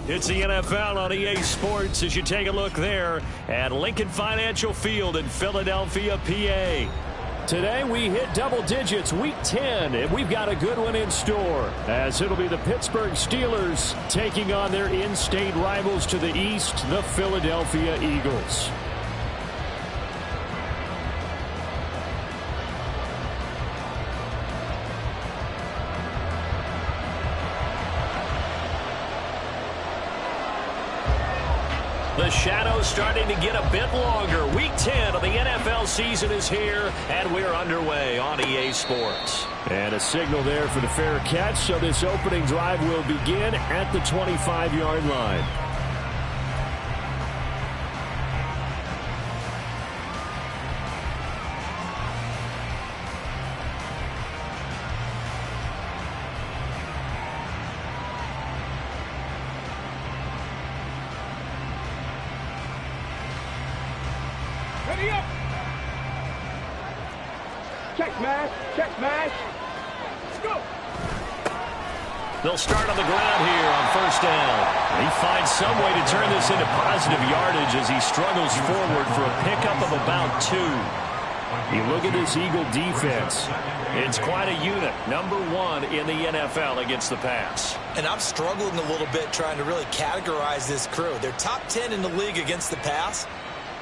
It's the NFL on EA Sports as you take a look there at Lincoln Financial Field in Philadelphia, PA. Today we hit double digits, week 10, and we've got a good one in store, as it'll be the Pittsburgh Steelers taking on their in-state rivals to the east, the Philadelphia Eagles. The shadow's starting to get a bit longer. Week 10 of the NFL season is here, and we're underway on EA Sports. And a signal there for the fair catch, so this opening drive will begin at the 25-yard line. They'll start on the ground here on first down. He finds some way to turn this into positive yardage as he struggles forward for a pickup of about 2. You look at this Eagle defense. It's quite a unit. Number 1 in the NFL against the pass. And I'm struggling a little bit trying to really categorize this crew. They're top 10 in the league against the pass,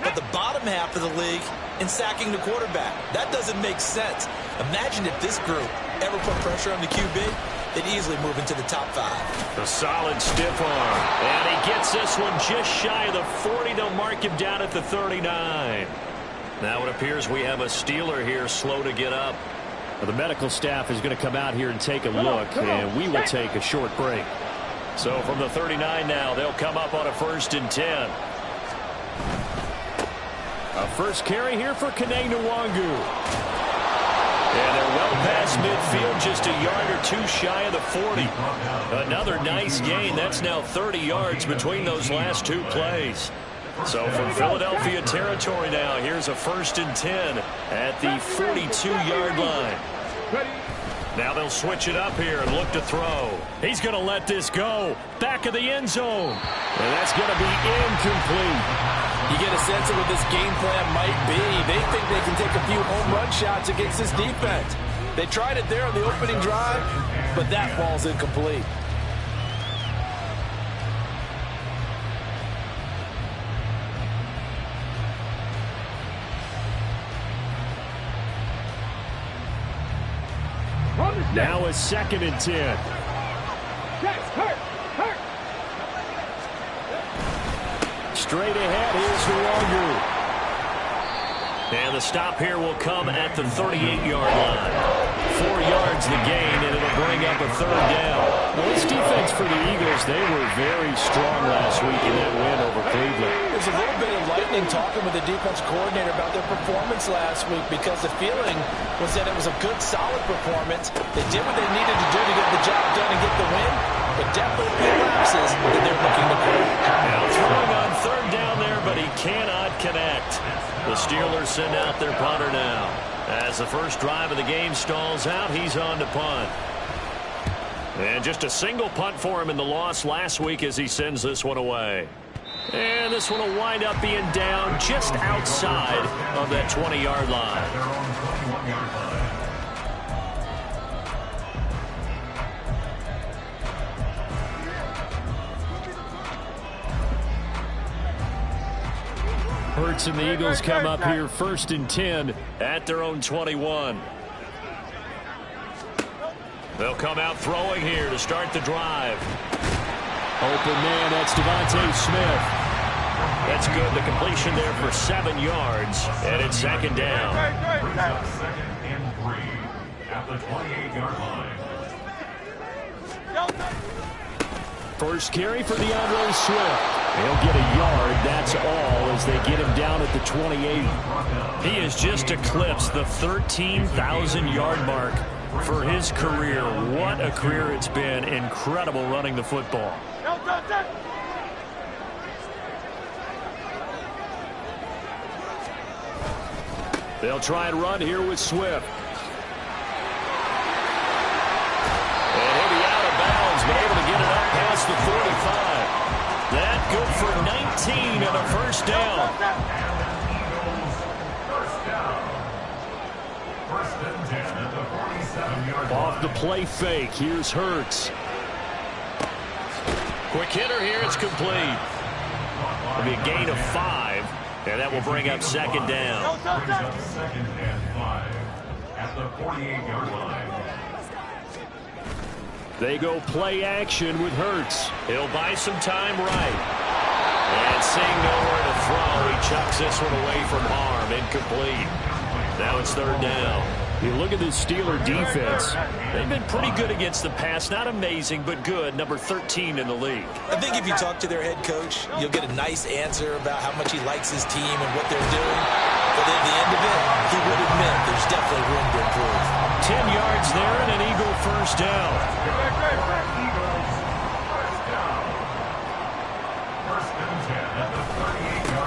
but the bottom half of the league in sacking the quarterback. That doesn't make sense. Imagine if this group ever put pressure on the QB. They'd easily move into the top 5. A solid stiff arm. And he gets this one just shy of the 40. They'll mark him down at the 39. Now it appears we have a Steeler here slow to get up. Well, the medical staff is going to come out here and take a look, and we will take a short break. So from the 39 now, they'll come up on a 1st and 10. A first carry here for Kene Nwangu. And they're well past midfield, just a yard or 2 shy of the 40. Another nice gain. That's now 30 yards between those last 2 plays. So from Philadelphia territory now, here's a 1st and 10 at the 42-yard line. Now they'll switch it up here and look to throw. He's going to let this go. Back of the end zone. And that's going to be incomplete. You get a sense of what this game plan might be. They think they can take a few home run shots against this defense. They tried it there on the opening drive, but that ball's incomplete. Now a 2nd and 10. Straight ahead, here's Nwangu. And the stop here will come at the 38-yard line. 4 yards the gain, and it'll bring up a 3rd down. Well, this defense for the Eagles, they were very strong last week in that win over Cleveland. There's a little bit enlightening talking with the defense coordinator about their performance last week, because the feeling was that it was a good, solid performance. They did what they needed to do to get the job done and get the win, but definitely a few lapses that they're looking to correct. Now throwing on 3rd down there, but he cannot connect. The Steelers send out their punter now. As the first drive of the game stalls out, he's on to punt. And just a single punt for him in the loss last week as he sends this one away. And this one will wind up being down just outside of that 20-yard line. Hurts and the Eagles come up here 1st and 10 at their own 21. They'll come out throwing here to start the drive. Open man, that's Devontae Smith. That's good. The completion there for 7 yards, and it's second down. Second and 3 at the 28-yard line. First carry for DeAndre Swift. He'll get a yard, that's all, as they get him down at the 28. He has just eclipsed the 13,000-yard mark for his career. What a career it's been. Incredible running the football. They'll try and run here with Swift. And he'll be out of bounds, but able to get it up past the 45. That good for 19 and a first down. First and 10 at the 47-yard line. Off the play fake, here's Hurts. Quick hitter here, it's complete. It'll be a gain of 5, and that will bring up second down. Second and 5 at the 48-yard line. They go play action with Hurts. He'll buy some time right. And seeing nowhere to throw, he chucks this one away from harm. Incomplete. Now it's third down. You look at this Steeler defense. They've been pretty good against the pass. Not amazing, but good. Number 13 in the league. I think if you talk to their head coach, you'll get a nice answer about how much he likes his team and what they're doing. But at the end of it, he would admit there's definitely room to improve. 10 yards there and an Eagle first down.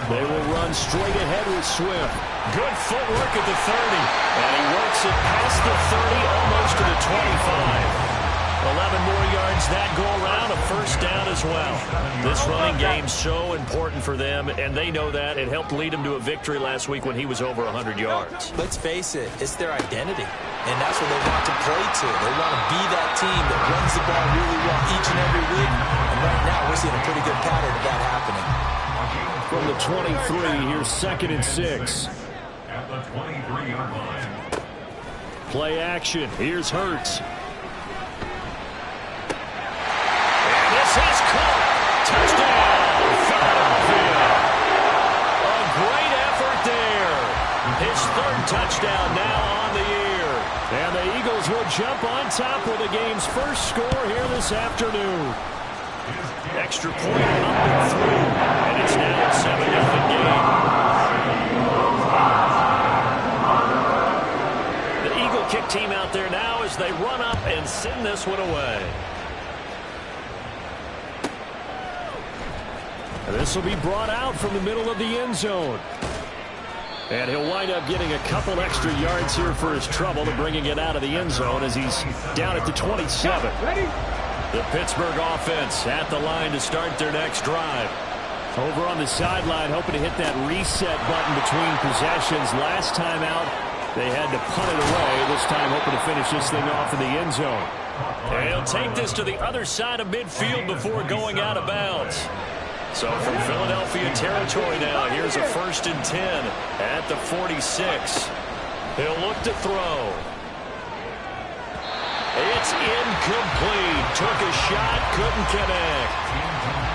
They will run straight ahead with Swift. Good footwork at the 30. And he works it past the 30, almost to the 25. 11 more yards that go around, a first down as well. This running game's so important for them, and they know that. It helped lead them to a victory last week when he was over 100 yards. Let's face it, it's their identity, and that's what they want to play to. They want to be that team that runs the ball really well each and every week, and right now we're seeing a pretty good pattern of that happening. From the 23, here's second and 6. At the 23-yard line. Play action. Here's Hurts. Is caught. Touchdown, Philadelphia. A great effort there. His third touchdown now on the year. And the Eagles will jump on top with the game's first score here this afternoon. Extra point up and through. And it's now a 7-0 game. The Eagle kick team out there now as they run up and send this one away. This will be brought out from the middle of the end zone. And he'll wind up getting a couple extra yards here for his trouble and bringing it out of the end zone as he's down at the 27. The Pittsburgh offense at the line to start their next drive. Over on the sideline, hoping to hit that reset button between possessions. Last time out, they had to punt it away. This time hoping to finish this thing off in the end zone. And he'll take this to the other side of midfield before going out of bounds. So from Philadelphia territory now, here's a 1st and 10 at the 46. He'll look to throw. It's incomplete. Took a shot, couldn't connect.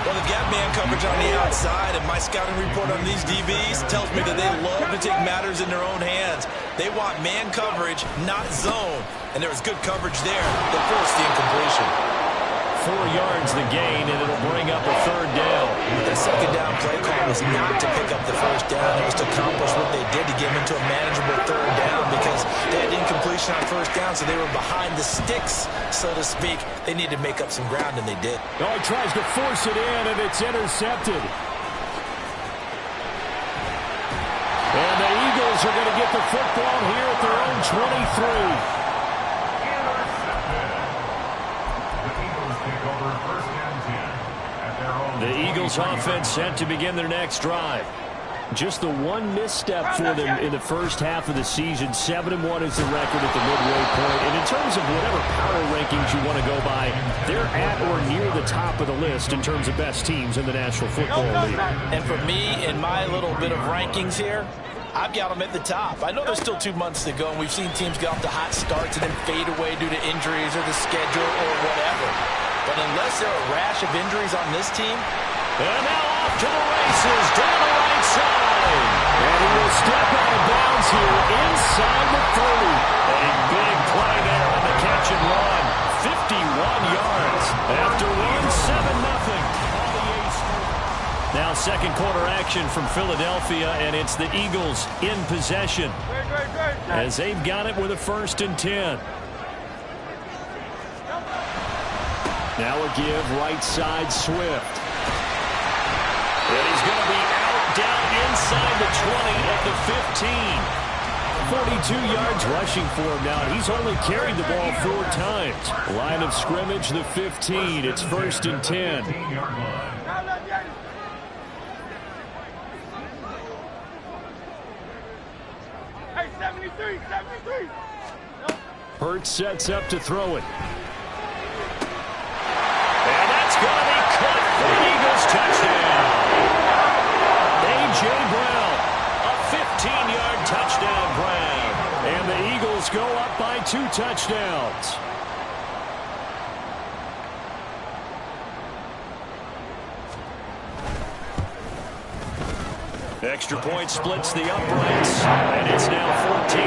Well, they've got man coverage on the outside, and my scouting report on these DBs tells me that they love to take matters in their own hands. They want man coverage, not zone. And there was good coverage there that forced the incompletion. 4 yards the gain, and it'll bring up a third down. The second down play call was not to pick up the first down. It was to accomplish what they did to get them into a manageable third down because they had incompletion on first down, so they were behind the sticks, so to speak. They needed to make up some ground, and they did. Oh, he tries to force it in, and it's intercepted. And the Eagles are going to get the football here at their own 23. The Eagles offense set to begin their next drive. Just the one misstep for them in the first half of the season. 7-1 is the record at the midway point. And in terms of whatever power rankings you want to go by, they're at or near the top of the list in terms of best teams in the National Football League. And for me, in my little bit of rankings here, I've got them at the top. I know there's still 2 months to go, and we've seen teams get off to hot starts and then fade away due to injuries or the schedule or whatever. But unless there are a rash of injuries on this team. And now off to the races. Down yards here inside the 30. A big play there on the catch and run. 51 yards after one, 7-0. Now second quarter action from Philadelphia, and it's the Eagles in possession as they've got it with a 1st and 10. Now a give right side Swift. And he's going to be out down inside the 20 at the 15. 42 yards rushing for him now. He's only carried the ball 4 times. Line of scrimmage, the 15. It's 1st and 10. Hey, 73. Hurts sets up to throw it. And that's going to be caught for the Eagles touchdown. A.J. Brown, a 15-yard touchdown grab. And the Eagles go up by 2 touchdowns. Extra point splits the uprights, and it's now 14-0.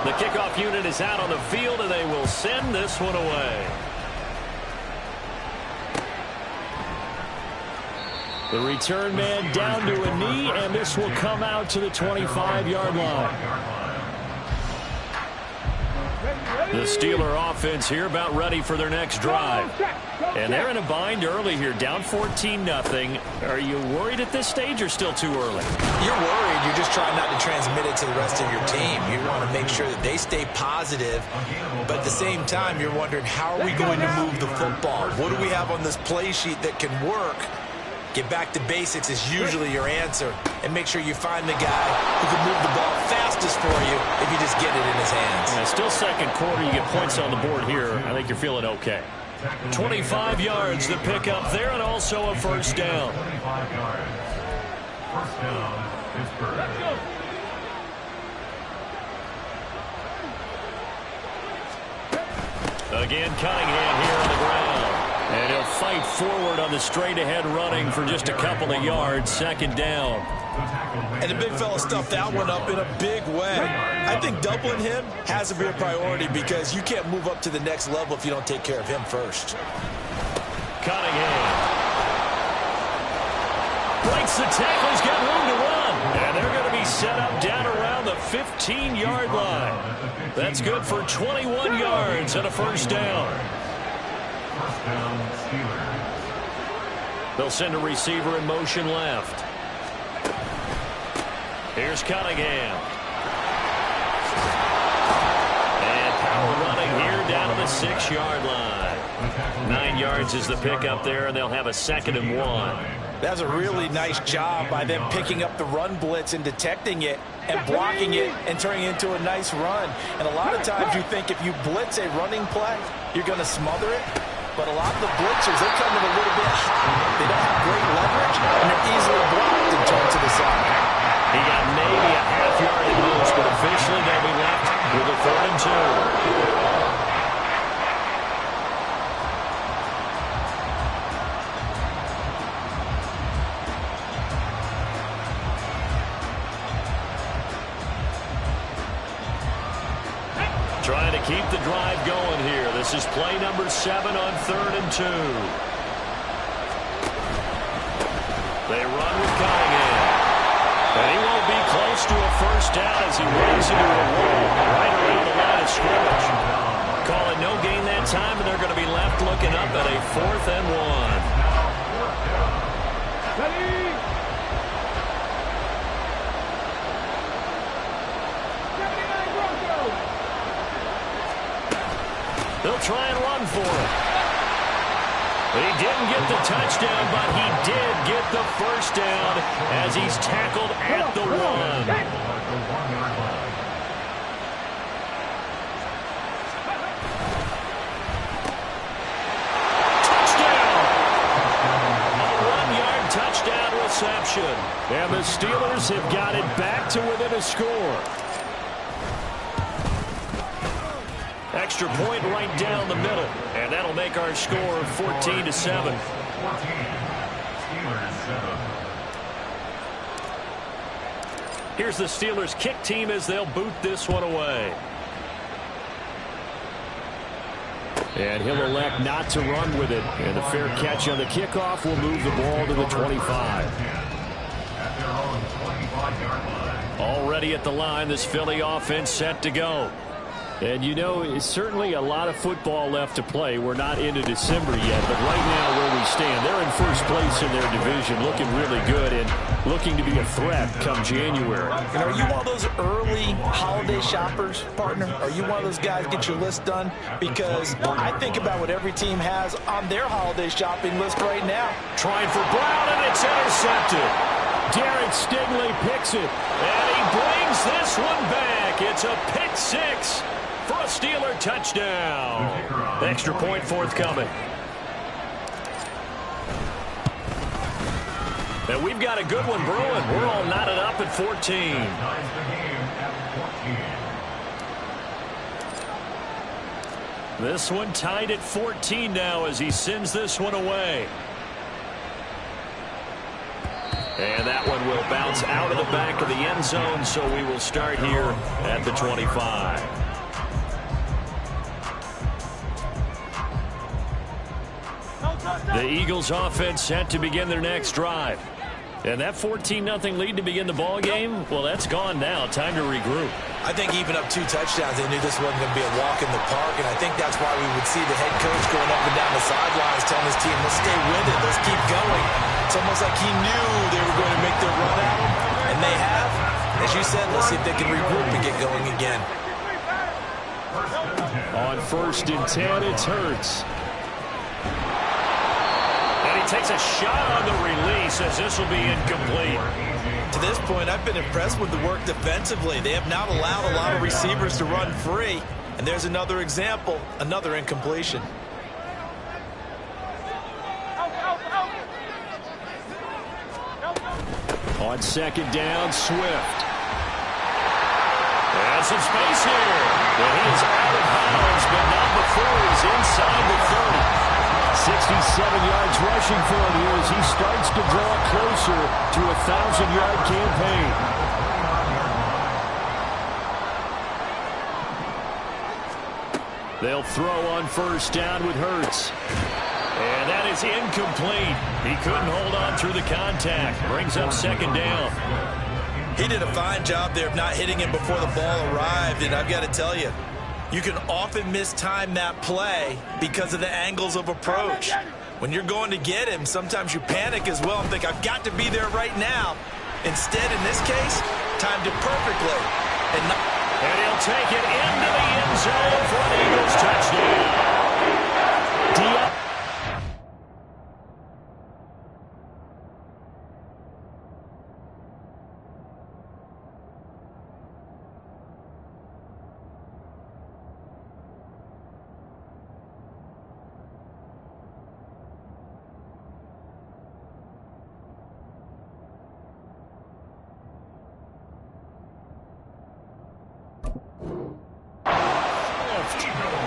The kickoff unit is out on the field, and they will send this one away. The return man down to a knee, and this will come out to the 25-yard line. The Steeler offense here about ready for their next drive. And they're in a bind early here, down 14-0. Are you worried at this stage or still too early? You're worried. You're just trying not to transmit it to the rest of your team. You want to make sure that they stay positive. But at the same time, you're wondering, how are we going to move the football? What do we have on this play sheet that can work? Get back to basics is usually your answer. And make sure you find the guy who can move the ball fastest for you if you just get it in his hands. Yeah, still second quarter. You get points on the board here. I think you're feeling okay. 25 yards to pick up there, and also a 1st down. 25 yards. 1st down, Pittsburgh. Again, Cunningham here on the ground. And he'll fight forward on the straight-ahead running for just a couple of yards. 2nd down. And the big fella stuffed that one up in a big way. I think doubling him has to be a priority because you can't move up to the next level if you don't take care of him first. Cunningham breaks the tackle. He's got room to run. And they're going to be set up down around the 15-yard line. That's good for 21 yards and a 1st down. 1st down, Steelers. They'll send a receiver in motion left. Here's Cunningham. And power running here down to the 6-yard line. 9 yards is the pickup there, and they'll have a 2nd and 1. That's a really nice job by them picking up the run blitz and detecting it and blocking it and turning it into a nice run. And a lot of times you think if you blitz a running play, you're going to smother it. But a lot of the blitzers, they come in a little bit high. They don't have great leverage, and they're easily blocked and turned to the side. He got maybe a half yard at most, but officially they'll be left with a 3rd and 2. Trying to keep the drive going here. This is play number 7 on 3rd and 2. They run with Cunningham. And he won't be close to a 1st down as he runs into a wall right around the line of scrimmage. Call it no gain that time, and they're going to be left looking up at a 4th and 1. They'll try and run for it. He didn't get the touchdown, but he did get the 1st down as he's tackled at the 1. Touchdown! A 1-yard touchdown reception. And the Steelers have got it back to within a score. Extra point right down the middle, and that'll make our score 14-7. Here's the Steelers' kick team as they'll boot this one away. And he'll elect not to run with it. And the fair catch on the kickoff will move the ball to the 25. Already at the line, this Philly offense set to go. And you know, it's certainly a lot of football left to play. We're not into December yet, but right now where we stand, they're in first place in their division, looking really good and looking to be a threat come January. And are you one of those early holiday shoppers, partner? Are you one of those guys get your list done? Because I think about what every team has on their holiday shopping list right now. Trying for Brown, and it's intercepted. Derek Stingley picks it, and he brings this one back. It's a pick six for a Steeler touchdown. Extra point forthcoming. And we've got a good one brewing. We're all knotted up at 14. This one tied at 14 now as he sends this one away. And that one will bounce out of the back of the end zone, so we will start here at the 25. The Eagles offense set to begin their next drive. And that 14-0 lead to begin the ball game, well, that's gone now. Time to regroup. I think even up 2 touchdowns, they knew this wasn't going to be a walk in the park, and I think that's why we would see the head coach going up and down the sidelines telling his team, let's stay with it, let's keep going. It's almost like he knew they were going to make their run at him, and they have. As you said, let's see if they can regroup and get going again. On 1st and 10, it's Hurts. And he takes a shot on the release as this will be incomplete. To this point, I've been impressed with the work defensively. They have not allowed a lot of receivers to run free. And there's another example, another incompletion. On 2nd down, Swift. And some space here. And he is out of bounds, but not before he's inside the 30. 67 yards rushing for him here as he starts to draw closer to a 1,000-yard campaign. They'll throw on 1st down with Hurts. And that is incomplete. He couldn't hold on through the contact. Brings up 2nd down. He did a fine job there of not hitting him before the ball arrived, and I've got to tell you, you can often mistime that play because of the angles of approach. When you're going to get him, sometimes you panic as well and think, I've got to be there right now. Instead, in this case, timed it perfectly. And he'll take it into the end zone for an Eagles touchdown.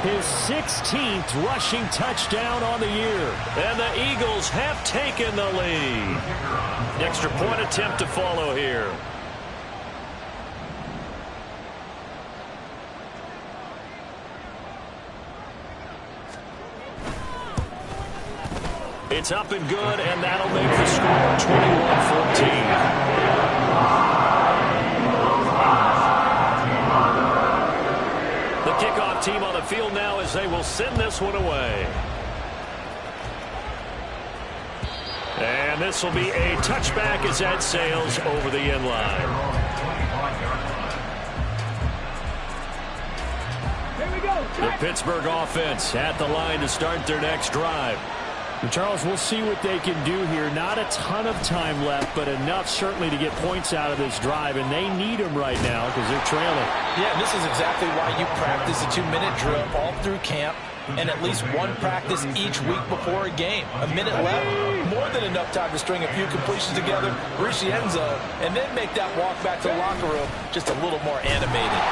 His 16th rushing touchdown on the year. And the Eagles have taken the lead. Extra point attempt to follow here. It's up and good, and that'll make the score 21-14. Kickoff team on the field now as they will send this one away. And this will be a touchback as that sails over the end line. The Pittsburgh offense at the line to start their next drive. And Charles, we'll see what they can do here. Not a ton of time left, but enough certainly to get points out of this drive, and they need them right now because they're trailing. Yeah, and this is exactly why you practice a 2-minute drill all through camp and at least one practice each week before a game. A minute left, more than enough time to string a few completions together, reach the end zone, and then make that walk back to the locker room just a little more animated.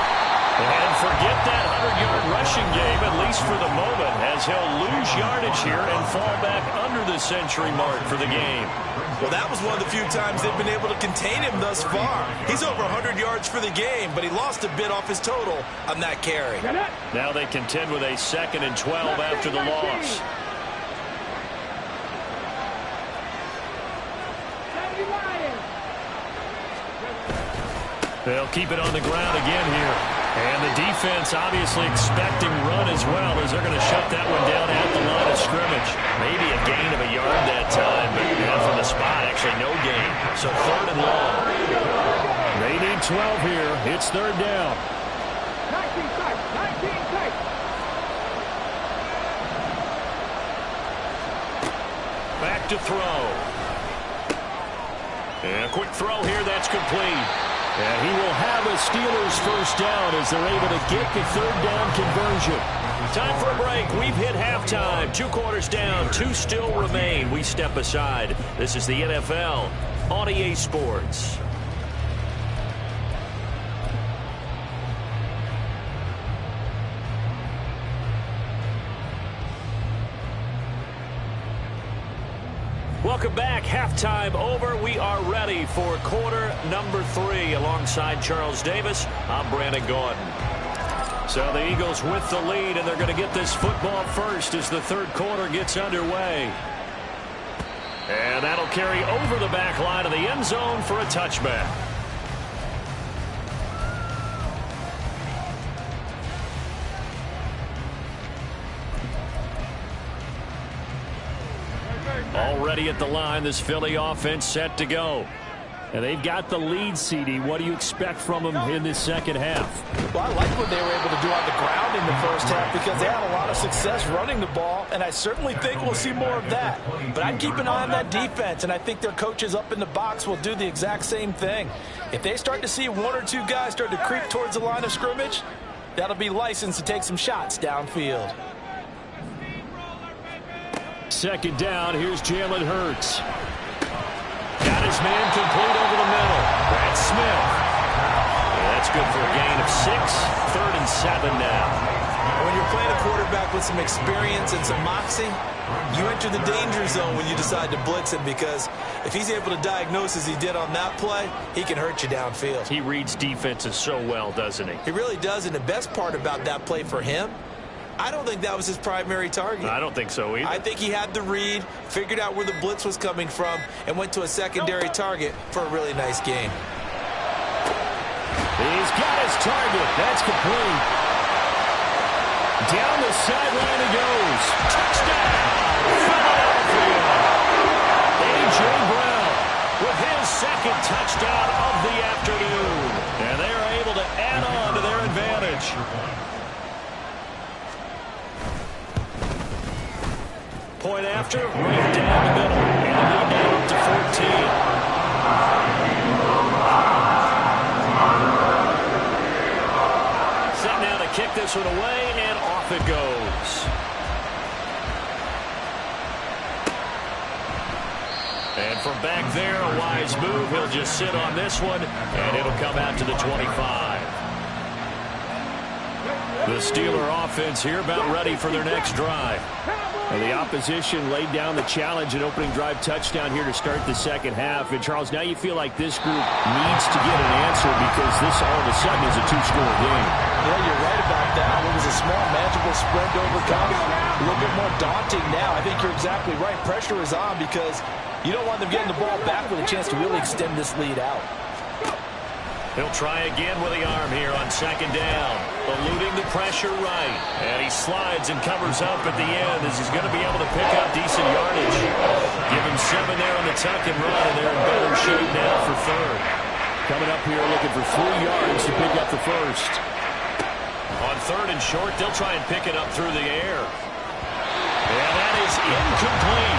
And forget that 100-yard rushing game, at least for the moment, as he'll lose yardage here and fall back under the century mark for the game. Well, that was one of the few times they've been able to contain him thus far. He's over 100 yards for the game, but he lost a bit off his total on that carry. Now they contend with a 2nd and 12 after the loss. They'll keep it on the ground again here. And the defense obviously expecting run as well, as they're going to shut that one down at the line of scrimmage. Maybe a gain of a yard that time, but from the spot, actually no gain. So 3rd and long. They need 12 here. It's 3rd down. 19 tight, 19 tight. Back to throw. And a quick throw here, that's complete. And he will have a Steelers first down as they're able to get the 3rd down conversion. Time for a break. We've hit halftime. 2 quarters down. 2 still remain. We step aside. This is the NFL on EA Sports. Welcome back. Halftime over. We are ready for quarter number 3. Alongside Charles Davis, I'm Brandon Gordon. So the Eagles with the lead, and they're going to get this football first as the 3rd quarter gets underway. And that'll carry over the back line of the end zone for a touchback. Already at the line, this Philly offense set to go. And they've got the lead, CD. What do you expect from them in this 2nd half? Well, I like what they were able to do on the ground in the 1st half because they had a lot of success running the ball, and I certainly think we'll see more of that. But I'd keep an eye on that defense, and I think their coaches up in the box will do the exact same thing. If they start to see 1 or 2 guys start to creep towards the line of scrimmage, that'll be licensed to take some shots downfield. 2nd down, here's Jalen Hurts. Got his man complete over the middle. Brad Smith. Yeah, that's good for a gain of 6. 3rd and 7 now. When you're playing a quarterback with some experience and some moxie, you enter the danger zone when you decide to blitz him, because if he's able to diagnose as he did on that play, he can hurt you downfield. He reads defenses so well, doesn't he? He really does, and the best part about that play for him, I don't think that was his primary target. I don't think so either. I think he had the read, figured out where the blitz was coming from, and went to a secondary target for a really nice game. He's got his target. That's complete. Down the sideline he goes. Touchdown! Philadelphia! A.J. Brown with his 2nd touchdown of the afternoon. And they are able to add on to their advantage. Point after, right down the middle. And the lead now up to 14. Set now to kick this one away, and off it goes. And from back there, a wise move. He'll just sit on this one, and it'll come out to the 25. The Steeler offense here about ready for their next drive. And the opposition laid down the challenge and opening drive touchdown here to start the 2nd half. And, Charles, now you feel like this group needs to get an answer because this all of a sudden is a 2-score game. Yeah, you're right about that. It was a small, magical spread to overcome. A little bit more daunting now. I think you're exactly right. Pressure is on because you don't want them getting the ball back with a chance to really extend this lead out. He'll try again with the arm here on 2nd down. Eluding the pressure right. And he slides and covers up at the end as he's going to be able to pick up decent yardage. Give him 7 there on the tuck and run, and they're in better shape now for 3rd. Coming up here looking for 3 yards to pick up the 1st. On 3rd and short, they'll try and pick it up through the air. And that is incomplete.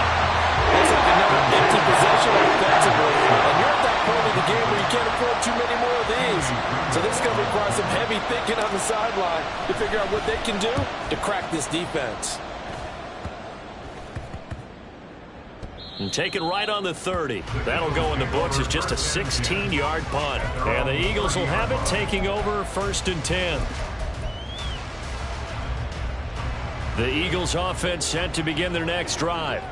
Looks like another empty possession offensively. And you're at that point of the game where you can't afford too many more of these. So this is going to require some heavy thinking on the sideline to figure out what they can do to crack this defense. And taken right on the 30. That'll go in the books as just a 16-yard punt. And the Eagles will have it taking over 1st and 10. The Eagles offense set to begin their next drive.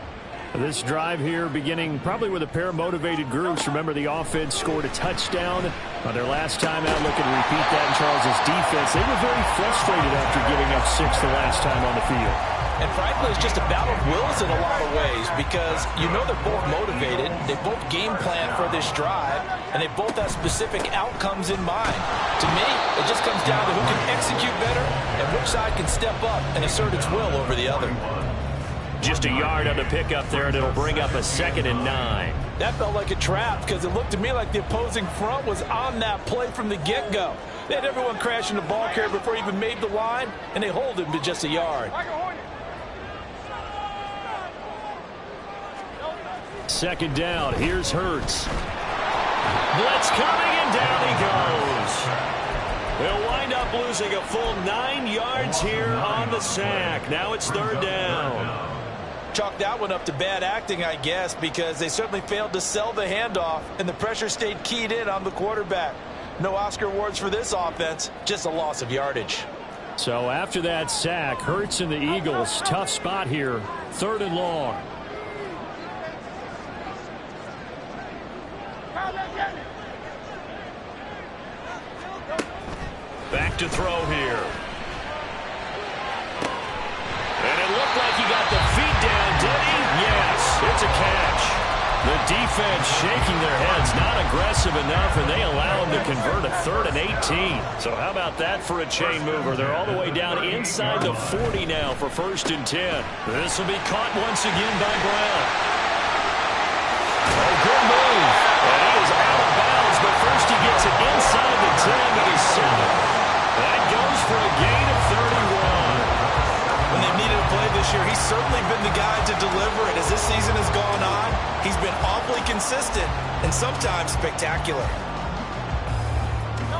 This drive here beginning probably with a pair of motivated groups. Remember, the offense scored a touchdown on their last time out. Looking to repeat that in Charles's defense. They were very frustrated after giving up 6 the last time on the field. And frankly, it's just a battle of wills in a lot of ways because you know they're both motivated. They both game plan for this drive, and they both have specific outcomes in mind. To me, it just comes down to who can execute better and which side can step up and assert its will over the other. Just a yard on the pickup there, and it'll bring up a 2nd and 9. That felt like a trap because it looked to me like the opposing front was on that play from the get-go. They had everyone crashing the ball carrier before he even made the line, and they hold him to just a yard. 2nd down. Here's Hurts. Blitz coming, and down he goes. They'll wind up losing a full 9 yards here on the sack. Now it's 3rd down. Chalk that one up to bad acting, I guess, because they certainly failed to sell the handoff, and the pressure stayed keyed in on the quarterback. No Oscar awards for this offense, just a loss of yardage. So after that sack, Hurts and the Eagles, tough spot here, 3rd and long. Back to throw here. And it looked like he got the feet down, did he? Yes, it's a catch. The defense shaking their heads, not aggressive enough, and they allow him to convert a 3rd and 18. So how about that for a chain mover? They're all the way down inside the 40 now for 1st and 10. This will be caught once again by Brown. Oh, good move. And he is out of bounds, but first he gets it inside the 10 to the 7. That goes for a gain of 31. When they've needed a play this year, he's certainly been the guy to deliver it. As this season has gone on, he's been awfully consistent and sometimes spectacular.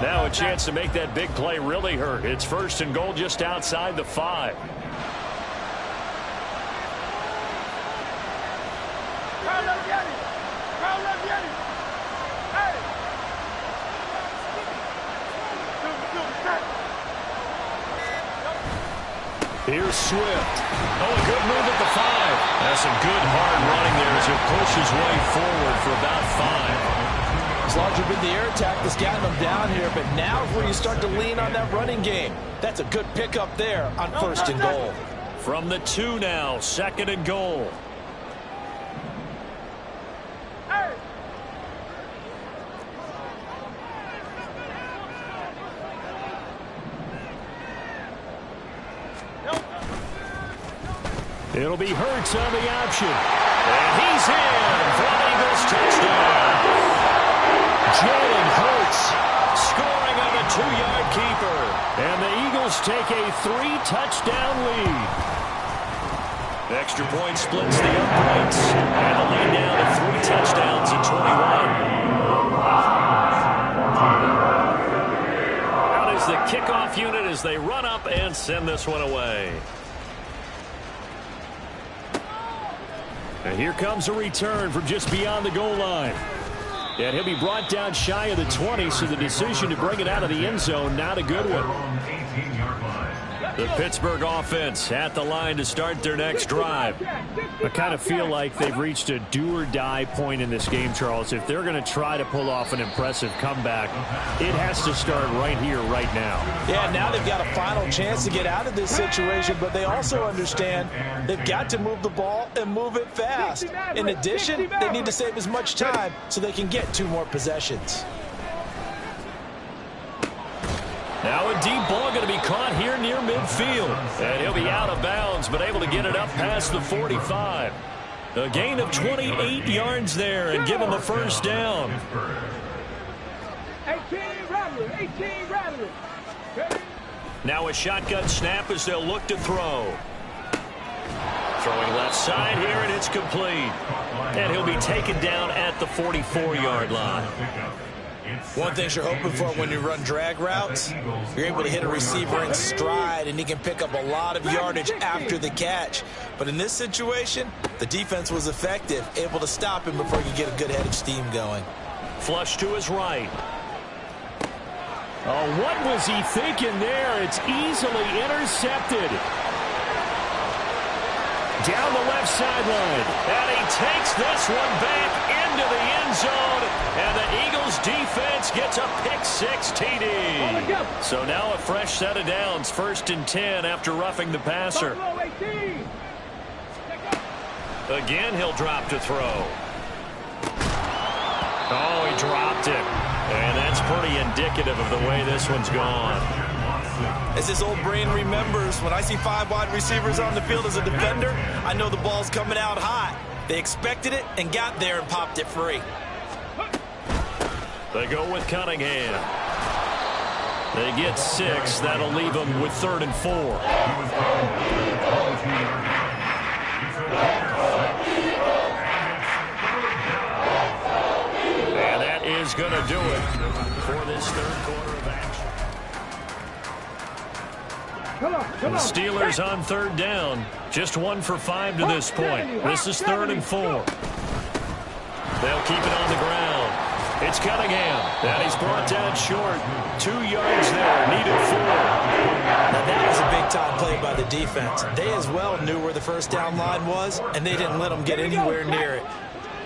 Now a chance to make that big play really hurt. It's 1st and goal just outside the 5. Here's Swift. Oh, a good move at the 5. That's some good hard running there as he pushes his way forward for about 5. As larger been the air attack that's gotten them down here, but now is where you start to lean on that running game. That's a good pickup there on 1st and goal. From the 2 now, 2nd and goal. It'll be Hurts on the option. And he's in for an Eagles touchdown. Jalen Hurts scoring on the 2-yard keeper. And the Eagles take a 3-touchdown lead. Extra point splits the uprights. And the lead now to 3 touchdowns at 21. Out is the kickoff unit as they run up and send this one away. And here comes a return from just beyond the goal line. And he'll be brought down shy of the 20, so the decision to bring it out of the end zone, not a good one. The Pittsburgh offense at the line to start their next drive. I kind of feel like they've reached a do-or-die point in this game, Charles. If they're going to try to pull off an impressive comeback, it has to start right here, right now. Yeah, now they've got a final chance to get out of this situation, but they also understand they've got to move the ball and move it fast. In addition, they need to save as much time so they can get 2 more possessions. Now a deep ball going to be caught here near midfield. And he'll be out of bounds, but able to get it up past the 45. A gain of 28 yards there and give him the 1st down. 18 Rattler. Now a shotgun snap as they'll look to throw. Throwing left side here, and it's complete. And he'll be taken down at the 44-yard line. One thing you're hoping for when you run drag routes, you're able to hit a receiver in stride, and he can pick up a lot of yardage after the catch. But in this situation, the defense was effective, able to stop him before he could get a good head of steam going. Flush to his right. Oh, what was he thinking there? It's easily intercepted. down the left sideline. And he takes this one back into the end zone. And the Eagles defense gets a pick-6 TD. So now a fresh set of downs, 1st and 10 after roughing the passer. Again, he'll drop to throw. Oh, he dropped it. And that's pretty indicative of the way this one's gone. As his old brain remembers, when I see 5 wide receivers on the field as a defender, I know the ball's coming out hot. They expected it and got there and popped it free. They go with Cunningham. They get 6. That'll leave them with 3rd and 4. And that is going to do it for this 3rd quarter of action. The Steelers on 3rd down. Just 1 for 5 to this point. This is 3rd and 4. They'll keep it on the ground. It's Cunningham. And he's brought down short. 2 yards there. Needed 4. Now that was a big-time play by the defense. They as well knew where the 1st down line was, and they didn't let them get anywhere near it.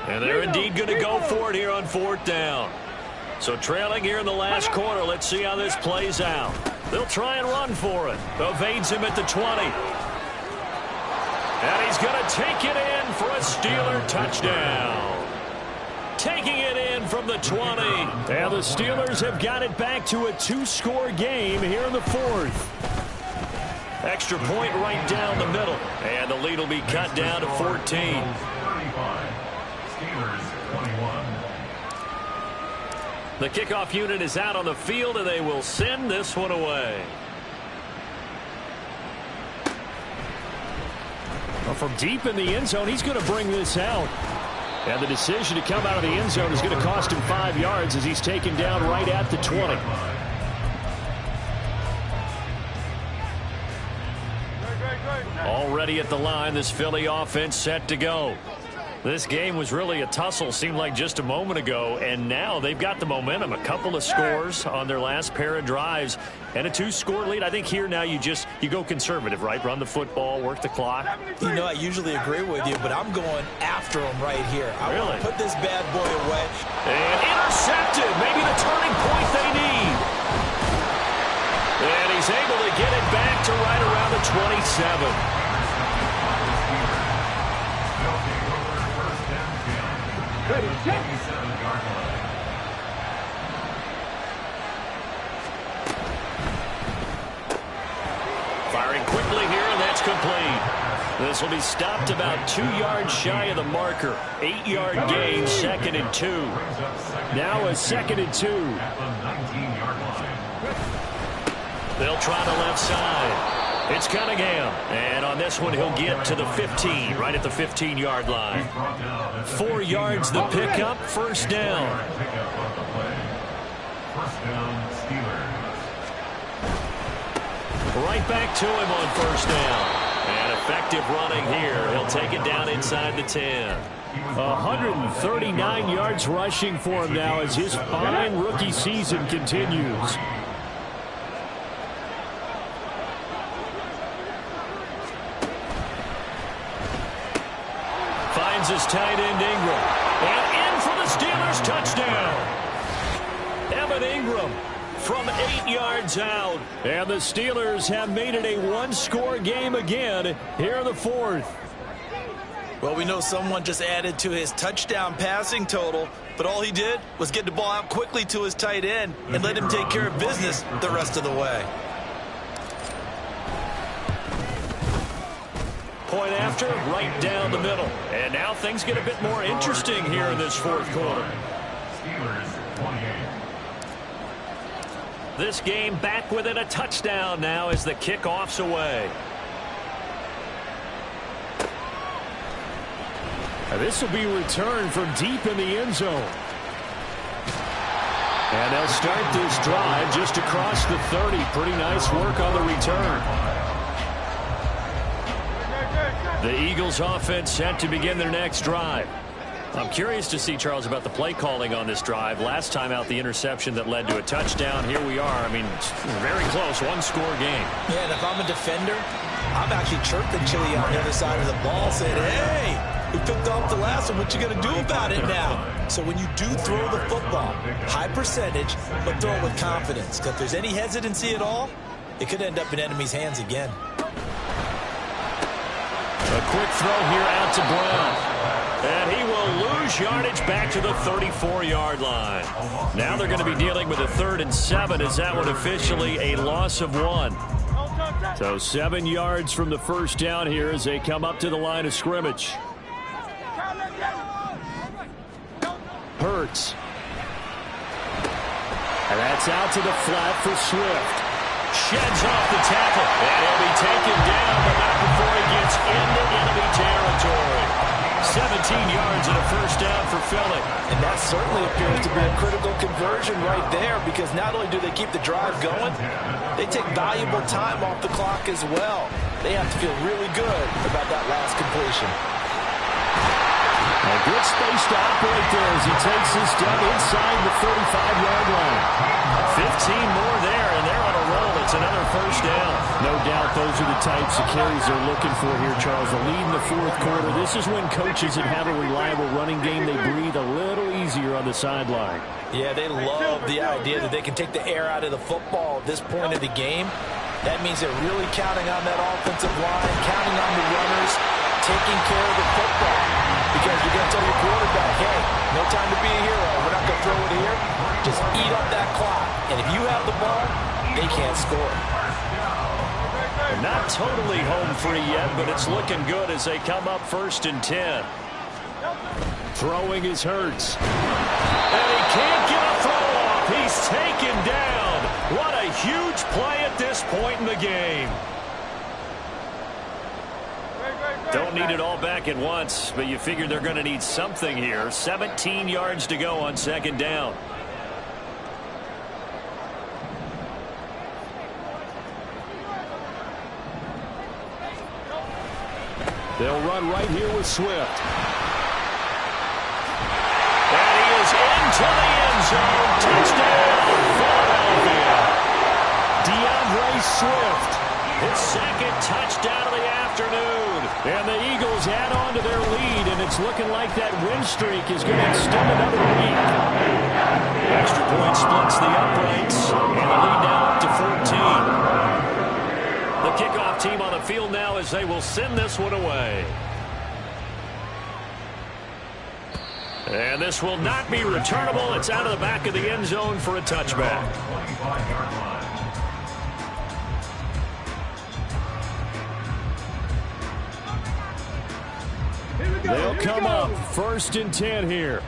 And they're indeed going to go for it here on 4th down. So trailing here in the last quarter. Let's see how this plays out. They'll try and run for it. Evades him at the 20. And he's going to take it in for a Steeler touchdown. Taking it in from the 20. And the Steelers have got it back to a 2-score game here in the 4th. Extra point right down the middle. And the lead will be cut down to 14. 35. Steelers 21. The kickoff unit is out on the field, and they will send this one away. Well, from deep in the end zone, he's going to bring this out. And the decision to come out of the end zone is going to cost him 5 yards as he's taken down right at the 20. Already at the line, this Philly offense set to go. This game was really a tussle, seemed like just a moment ago, and now they've got the momentum. A couple of scores on their last pair of drives, and a 2-score lead. I think here now you go conservative, right? Run the football, work the clock. You know, I usually agree with you, but I'm going after him right here. I want to put this bad boy away. And intercepted. Maybe the turning point they need. And he's able to get it back to right around the 27. Firing quickly here, and that's complete. This will be stopped about 2 yards shy of the marker. 8-yard gain, 2nd and 2. Now a 2nd and 2. They'll try the left side. It's Cunningham. And on this one, he'll get to the 15, right at the 15-yard line. 4 yards the pickup, 1st down. First down, Steelers. Right back to him on 1st down. And effective running here. He'll take it down inside the 10. 139 yards rushing for him now as his fine rookie season continues. Finds his tight end Ingram. And in for the Steelers touchdown. Evan Ingram from 8 yards out. And the Steelers have made it a 1-score game again here in the 4th. Well, we know someone just added to his touchdown passing total, but all he did was get the ball out quickly to his tight end and let him take care of business the rest of the way. Point after, right down the middle. And now things get a bit more interesting here in this 4th quarter. Steelers 28. This game back within a touchdown now as the kickoff's away. And this will be returned from deep in the end zone. And they'll start this drive just across the 30. Pretty nice work on the return. The Eagles offense set to begin their next drive. I'm curious to see, Charles, about the play calling on this drive. Last time out, the interception that led to a touchdown. Here we are. I mean, very close, 1-score game. Yeah, and if I'm a defender, I'm actually chirping Chili on the other side of the ball, saying, hey, we picked off the last one. What you going to do about it now? So when you do throw the football, high percentage, but throw it with confidence. Because if there's any hesitancy at all, it could end up in enemy's hands again. A quick throw here out to Brown. And he will lose yardage back to the 34-yard line. Now they're going to be dealing with a 3rd and 7 as that one officially a loss of 1. So 7 yards from the first down here as they come up to the line of scrimmage. Hurts. And that's out to the flat for Swift. Sheds off the tackle. And he'll be taken down, but not before he gets into enemy territory. 17 yards and a first down for Philly. And that certainly appears to be a critical conversion right there, because not only do they keep the drive going, they take valuable time off the clock as well. They have to feel really good about that last completion. A good space to operate there as he takes this down inside the 35-yard line. 15 more there, and they're on a roll. It's another first down. No doubt those are the types of carries they're looking for here, Charles. The lead in the fourth quarter. This is when coaches that have a reliable running game, they breathe a little easier on the sideline. Yeah, they love the idea that they can take the air out of the football at this point of the game. That means they're really counting on that offensive line, counting on the runners, taking care of the football. Because you're going to tell your quarterback, hey, no time to be a hero. We're not going to throw it here. Just eat up that clock. And if you have the ball, they can't score. They're not totally home free yet, but it's looking good as they come up 1st and 10. Throwing is Hurts. And he can't get a throw off. He's taken down. What a huge play at this point in the game. Don't need it all back at once, but you figure they're going to need something here. 17 yards to go on 2nd down. They'll run right here with Swift. And he is into the end zone. Touchdown, Philadelphia. DeAndre Swift, his 2nd touchdown of the afternoon. And the Eagles add on to their lead, and it's looking like that win streak is going to extend another week. Extra point splits the uprights, and the lead now up to 14. The kickoff team on the field now as they will send this one away. And this will not be returnable. It's out of the back of the end zone for a touchback. They'll come up 1st and 10 here.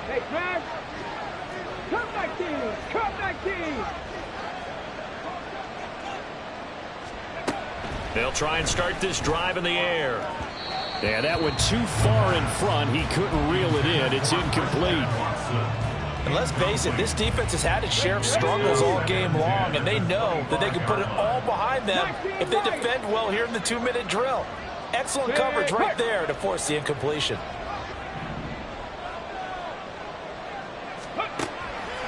Hey, Brad, come back in, come back in. They'll try and start this drive in the air. And that went too far in front. He couldn't reel it in. It's incomplete. And let's face it, this defense has had its share of struggles all game long, and they know that they can put it all behind them if they defend well here in the 2-minute drill. Excellent coverage right there to force the incompletion.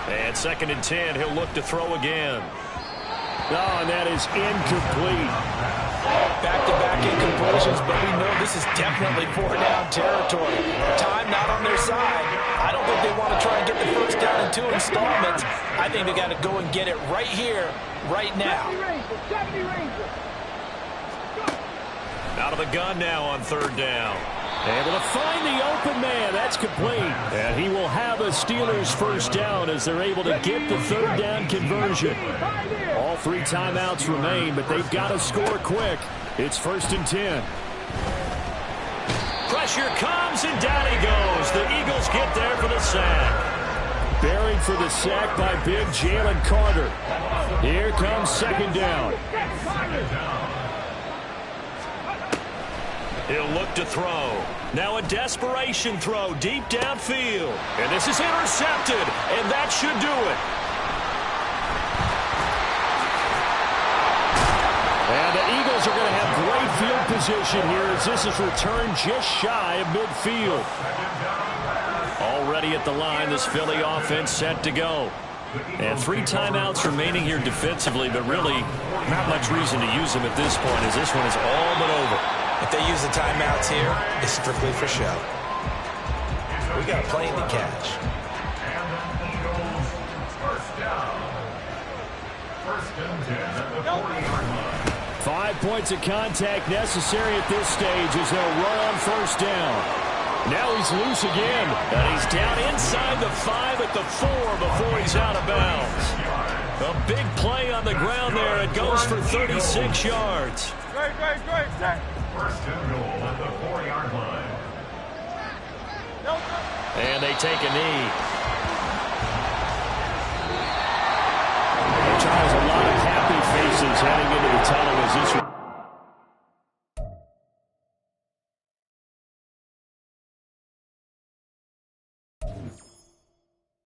And 2nd and 10, he'll look to throw again. Oh, and that is incomplete. Back-to-back incompletions, but we know this is definitely 4-down territory. Time not on their side. I don't think they want to try and get the first down in 2 installments. I think they got to go and get it right here, right now. Out of the gun now on 3rd down. Able to find the open man. That's complete. And he will have a Steelers first down as they're able to get the 3rd down conversion. All 3 timeouts remain, but they've got to score quick. It's 1st and 10. Pressure comes, and down he goes. The Eagles get there for the sack. Buried for the sack by big Jalen Carter. Here comes 2nd down. He'll look to throw. Now a desperation throw deep downfield. And this is intercepted, and that should do it. And the Eagles are going to have great field position here as this is returned just shy of midfield. Already at the line, this Philly offense set to go. And 3 timeouts remaining here defensively, but really not much reason to use them at this point, as this one is all but over. If they use the timeouts here, it's strictly for show. We got a plane to catch. And the Eagles first down. First and 10 at the 40-yard line. 5 points of contact necessary at this stage as they'll run on first down. Now he's loose again, and he's down inside the 5 at the 4 before he's out of bounds. A big play on the ground there. It goes for 36 yards. Great. First and goal at the 4-yard line. And they take a knee. Charles, a lot of happy faces heading into the tunnel as this